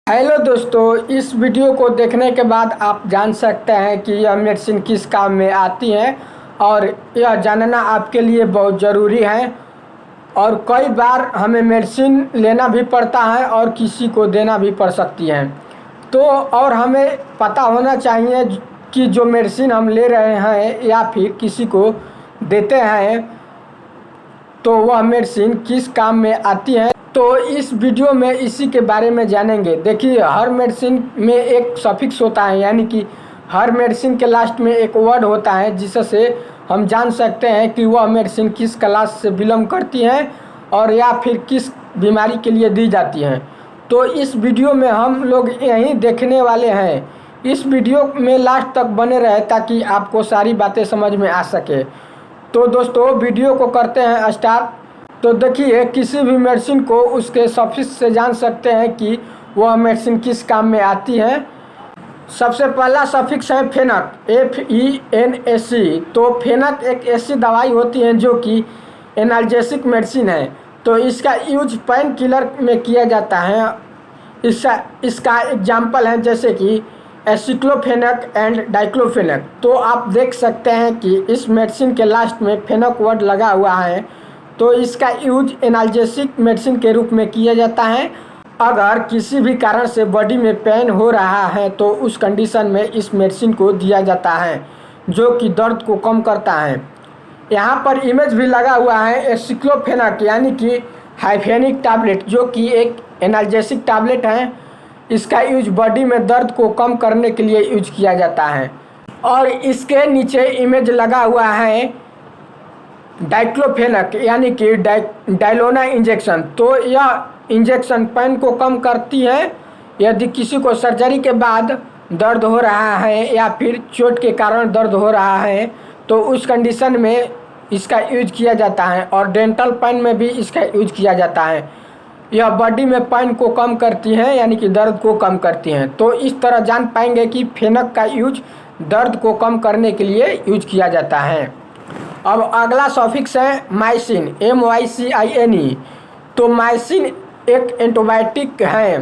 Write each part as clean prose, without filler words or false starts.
Hello दोस्तों, इस video को देखने के बाद आप जान सकते हैं कि यह मेडिसिन किस काम में आती है और यह जानना आपके लिए बहुत ज़रूरी है। और कई बार हमें मेडिसिन लेना भी पड़ता है और किसी को देना भी पड़ सकती है। तो और हमें पता होना चाहिए कि जो मेडिसिन हम ले रहे हैं या फिर किसी को देते हैं तो वह मेडिसिन किस काम में आती है। तो इस वीडियो में इसी के बारे में जानेंगे। देखिए, हर मेडिसिन में एक सफिक्स होता है, यानी कि हर मेडिसिन के लास्ट में एक वर्ड होता है जिससे हम जान सकते हैं कि वह मेडिसिन किस क्लास से बिलोंग करती है और या फिर किस बीमारी के लिए दी जाती है। तो इस वीडियो में हम लोग यही देखने वाले हैं। इस वीडियो में लास्ट तक बने रहे ताकि आपको सारी बातें समझ में आ सके। तो दोस्तों, वीडियो को करते हैं स्टार्ट। तो देखिए, किसी भी मेडिसिन को उसके सफिक्स से जान सकते हैं कि वह मेडिसिन किस काम में आती है। सबसे पहला सफिक्स है फेनक, FENAC। तो फेनक एक ऐसी दवाई होती है जो कि एनाल्जेसिक मेडिसिन है। तो इसका यूज पेन किलर में किया जाता है। इसका एग्जाम्पल है जैसे कि एसिक्लोफेनक एंड डाइक्लोफेनक। तो आप देख सकते हैं कि इस मेडिसिन के लास्ट में फेनक वर्ड लगा हुआ है। तो इसका यूज एनाल्जेसिक मेडिसिन के रूप में किया जाता है। अगर किसी भी कारण से बॉडी में पेन हो रहा है तो उस कंडीशन में इस मेडिसिन को दिया जाता है जो कि दर्द को कम करता है। यहाँ पर इमेज भी लगा हुआ है एसिक्लोफेनक, यानी कि हाइफेनिक टैबलेट, जो कि एक एनाल्जेसिक टैबलेट है। इसका यूज बॉडी में दर्द को कम करने के लिए यूज किया जाता है। और इसके नीचे इमेज लगा हुआ है डाइक्लोफेनक, यानी कि डायलोना इंजेक्शन। तो यह इंजेक्शन पेन को कम करती है। यदि किसी को सर्जरी के बाद दर्द हो रहा है या फिर चोट के कारण दर्द हो रहा है तो उस कंडीशन में इसका यूज किया जाता है। और डेंटल पेन में भी इसका यूज किया जाता है। यह बॉडी में पेन को कम करती हैं, यानी कि दर्द को कम करती हैं। तो इस तरह जान पाएंगे कि फेनक का यूज दर्द को कम करने के लिए यूज किया जाता है। अब अगला सफिक्स है माइसिन, MYCINE। तो माइसिन एक एंटीबायोटिक है।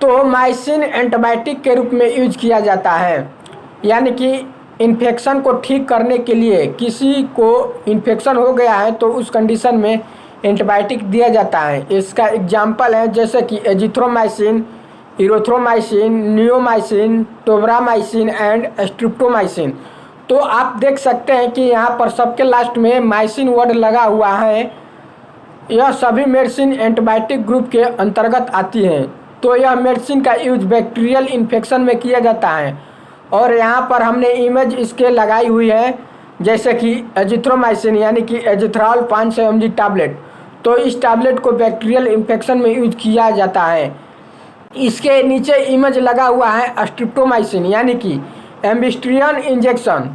तो माइसिन एंटीबायोटिक के रूप में यूज किया जाता है, यानी कि इन्फेक्शन को ठीक करने के लिए। किसी को इन्फेक्शन हो गया है तो उस कंडीशन में एंटीबायोटिक दिया जाता है। इसका एग्जाम्पल है जैसे कि azithromycin, erythromycin, neomycin, tobramycin and streptomycin. तो आप देख सकते हैं कि यहाँ पर सबके लास्ट में माइसिन वर्ड लगा हुआ है। यह सभी मेडिसिन एंटीबायोटिक ग्रुप के अंतर्गत आती हैं। तो यह मेडिसिन का यूज बैक्टीरियल इन्फेक्शन में किया जाता है। और यहाँ पर हमने इमेज इसके लगाई हुई है जैसे कि एजिथ्रोमाइसिन, यानी कि एजिथ्रॉल 500 mg टैबलेट। तो इस टैबलेट को बैक्टीरियल इन्फेक्शन में यूज किया जाता है। इसके नीचे इमेज लगा हुआ है स्ट्रिप्टोमाइसिन, यानी कि एम्बिस्ट्रियन इंजेक्शन।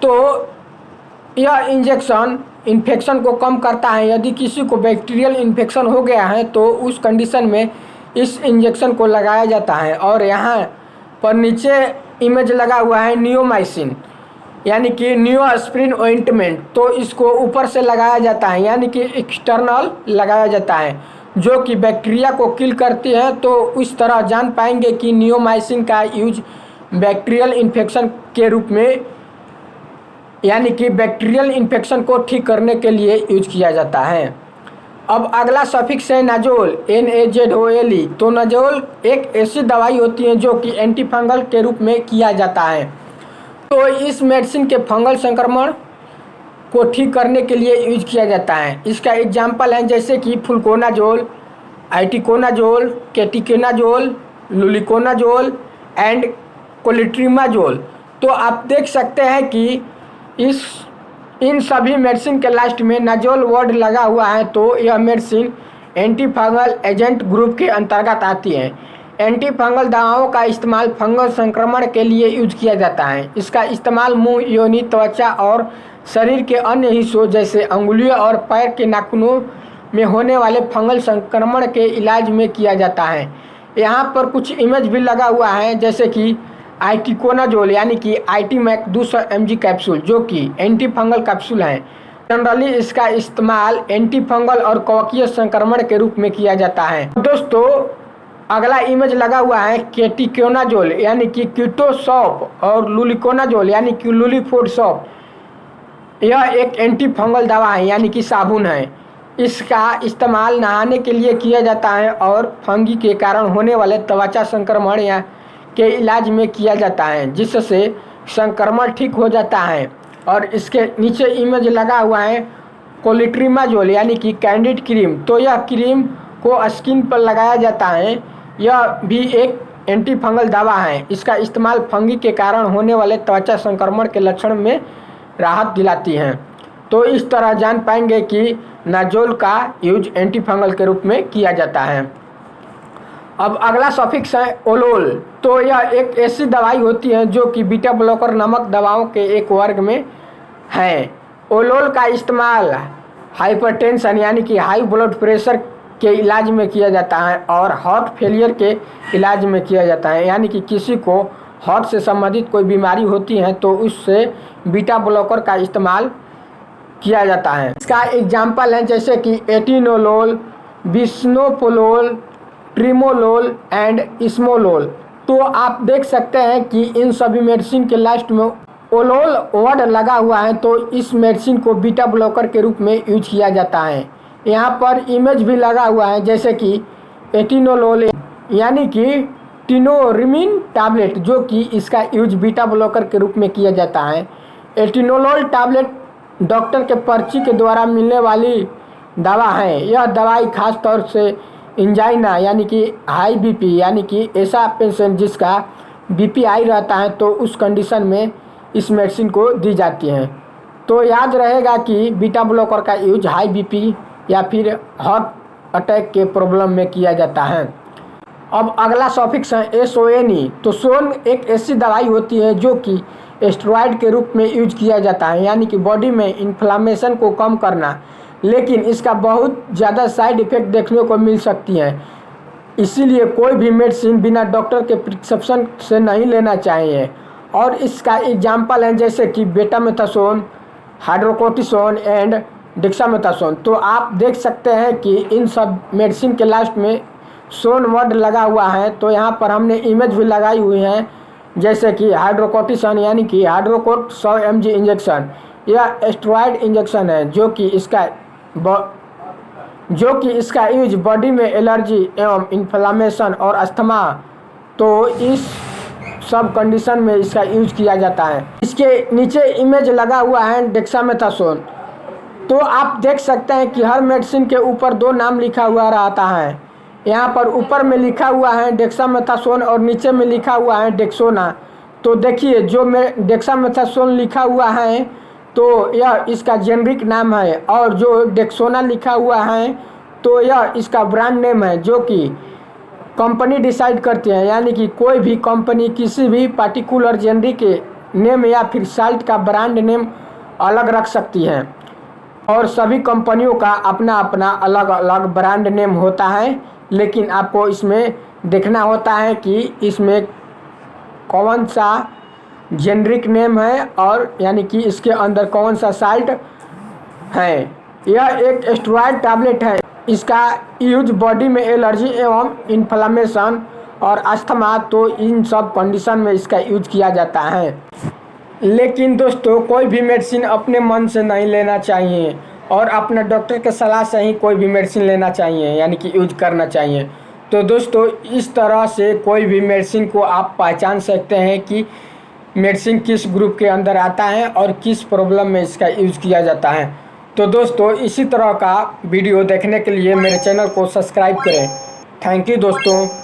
तो यह इंजेक्शन इन्फेक्शन को कम करता है। यदि किसी को बैक्टीरियल इन्फेक्शन हो गया है तो उस कंडीशन में इस इंजेक्शन को लगाया जाता है। और यहाँ पर नीचे इमेज लगा हुआ है नियोमाइसिन, यानी कि नियोस्प्रिन ऑइंटमेंट। तो इसको ऊपर से लगाया जाता है, यानी कि एक्सटर्नल लगाया जाता है, जो कि बैक्टीरिया को किल करती है। तो इस तरह जान पाएंगे कि नियोमाइसिन का यूज बैक्टीरियल इन्फेक्शन के रूप में, यानी कि बैक्टीरियल इन्फेक्शन को ठीक करने के लिए यूज किया जाता है। अब अगला सफिक्स है नाजोल, NAZOLE। तो नाजोल एक ऐसी दवाई होती है जो कि एंटी फंगल के रूप में किया जाता है। तो इस मेडिसिन के फंगल संक्रमण को ठीक करने के लिए यूज किया जाता है। इसका एग्जाम्पल है जैसे कि फ्लुकोनाजोल, आइटिकोनाजोल, केटिकोनाजोल, लुलिकोनाजोल एंड कोलिट्रीमाजोल। तो आप देख सकते हैं कि इन सभी मेडिसिन के लास्ट में नाजोल वर्ड लगा हुआ है। तो यह medicine anti fungal agent group के अंतर्गत आती है। एंटी फंगल दवाओं का इस्तेमाल फंगल संक्रमण के लिए यूज किया जाता है। इसका इस्तेमाल मुंह, योनि, त्वचा और शरीर के अन्य हिस्सों जैसे अंगुलियों और पैर के नाखूनों में होने वाले फंगल संक्रमण के इलाज में किया जाता है। यहाँ पर कुछ इमेज भी लगा हुआ है जैसे कि आइटिकोनाजोल, यानी कि आइटीमैक 200 mg कैप्सूल, जो कि एंटी फंगल कैप्सूल है। जनरली इसका इस्तेमाल एंटी फंगल और कवकीय संक्रमण के रूप में किया जाता है। दोस्तों अगला इमेज लगा हुआ है केटिकोनाजोल यानी कि कीटोसॉप और लुलिकोनाजोल यानी कि लुलिफोडसॉप। यह एक एंटी फंगल दवा है यानी कि साबुन है। इसका इस्तेमाल नहाने के लिए किया जाता है और फंगी के कारण होने वाले त्वचा संक्रमण या के इलाज में किया जाता है, जिससे संक्रमण ठीक हो जाता है। और इसके नीचे इमेज लगा हुआ है कोलिट्रीमाजोल यानी कि कैंडिड क्रीम। तो यह क्रीम को स्किन पर लगाया जाता है। यह भी एक एंटी फंगल दवा है। इसका इस्तेमाल फंगी के कारण होने वाले त्वचा संक्रमण के लक्षण में राहत दिलाती हैं। तो इस तरह जान पाएंगे कि नाजोल का यूज एंटी फंगल के रूप में किया जाता है। अब अगला सफिक्स है ओलोल। तो यह एक ऐसी दवाई होती है जो कि बीटा ब्लॉकर नामक दवाओं के एक वर्ग में है। ओलोल का इस्तेमाल हाइपरटेंशन यानी कि हाई ब्लड प्रेशर के इलाज में किया जाता है और हार्ट फेलियर के इलाज में किया जाता है, यानी कि किसी को हार्ट से संबंधित कोई बीमारी होती है तो उससे बीटा ब्लॉकर का इस्तेमाल किया जाता है। इसका एग्जाम्पल है जैसे कि एटिनोलोल, बिस्नोपोलोल, ट्रिमोलोल एंड इस्मोलोल। तो आप देख सकते हैं कि इन सभी मेडिसिन के लास्ट में ओलोल वर्ड लगा हुआ है, तो इस मेडिसिन को बीटा ब्लॉकर के रूप में यूज किया जाता है। यहाँ पर इमेज भी लगा हुआ है जैसे कि एटिनोलोल यानी कि टिनोरिमिन टैबलेट, जो कि इसका यूज बीटा ब्लॉकर के रूप में किया जाता है। एटिनोलोल टैबलेट डॉक्टर के पर्ची के द्वारा मिलने वाली दवा है। यह दवाई खास तौर से एंजाइना यानी कि हाई बीपी यानी कि ऐसा पेशेंट जिसका बीपी हाई रहता है तो उस कंडीशन में इस मेडिसिन को दी जाती है। तो याद रहेगा कि बीटा ब्लॉकर का यूज हाई बीपी या फिर हार्ट अटैक के प्रॉब्लम में किया जाता है। अब अगला सफिक्स है एसोएनी। तो सोन एक ऐसी दवाई होती है जो कि स्टेरॉइड के रूप में यूज किया जाता है, यानी कि बॉडी में इन्फ्लामेशन को कम करना, लेकिन इसका बहुत ज़्यादा साइड इफ़ेक्ट देखने को मिल सकती हैं। इसीलिए कोई भी मेडिसिन बिना डॉक्टर के प्रिस्क्रिप्शन से नहीं लेना चाहिए। और इसका एग्जाम्पल है जैसे कि बेटामेथासोन, हाइड्रोकोर्टिसोन एंड डेक्सामेथासोन। तो आप देख सकते हैं कि इन सब मेडिसिन के लास्ट में सोन वर्ड लगा हुआ है। तो यहाँ पर हमने इमेज भी लगाई हुई है जैसे कि हाइड्रोकोर्टिसोन यानी कि हाइड्रोकोर्ट 100 mg इंजेक्शन। यह स्टेरॉइड इंजेक्शन है जो कि इसका यूज बॉडी में एलर्जी एवं इन्फ्लामेशन और अस्थमा, तो इस सब कंडीशन में इसका यूज किया जाता है। इसके नीचे इमेज लगा हुआ है डेक्सामेथासोन। तो आप देख सकते हैं कि हर मेडिसिन के ऊपर 2 नाम लिखा हुआ रहता है। यहाँ पर ऊपर में लिखा हुआ है डेक्सामेथासोन और नीचे में लिखा हुआ है डेक्सोना। तो देखिए जो में डेक्सामेथासोन लिखा हुआ है तो यह इसका जेनरिक नाम है, और जो डेक्सोना लिखा हुआ है तो यह इसका ब्रांड नेम है जो कि कंपनी डिसाइड करती है, यानी कि कोई भी कंपनी किसी भी पार्टिकुलर जेनरिक के नेम या फिर साल्ट का ब्रांड नेम अलग रख सकती है। और सभी कंपनियों का अपना अपना अलग अलग ब्रांड नेम होता है, लेकिन आपको इसमें देखना होता है कि इसमें कौन सा जेनरिक नेम है और यानी कि इसके अंदर कौन सा साल्ट है। यह एक स्टेरॉइड टैबलेट है। इसका यूज बॉडी में एलर्जी एवं इन्फ्लामेशन और अस्थमा, तो इन सब कंडीशन में इसका यूज किया जाता है। लेकिन दोस्तों कोई भी मेडिसिन अपने मन से नहीं लेना चाहिए और अपने डॉक्टर के सलाह से ही कोई भी मेडिसिन लेना चाहिए, यानी कि यूज करना चाहिए। तो दोस्तों इस तरह से कोई भी मेडिसिन को आप पहचान सकते हैं कि मेडिसिन किस ग्रुप के अंदर आता है और किस प्रॉब्लम में इसका यूज किया जाता है। तो दोस्तों इसी तरह का वीडियो देखने के लिए मेरे चैनल को सब्सक्राइब करें। थैंक यू दोस्तों।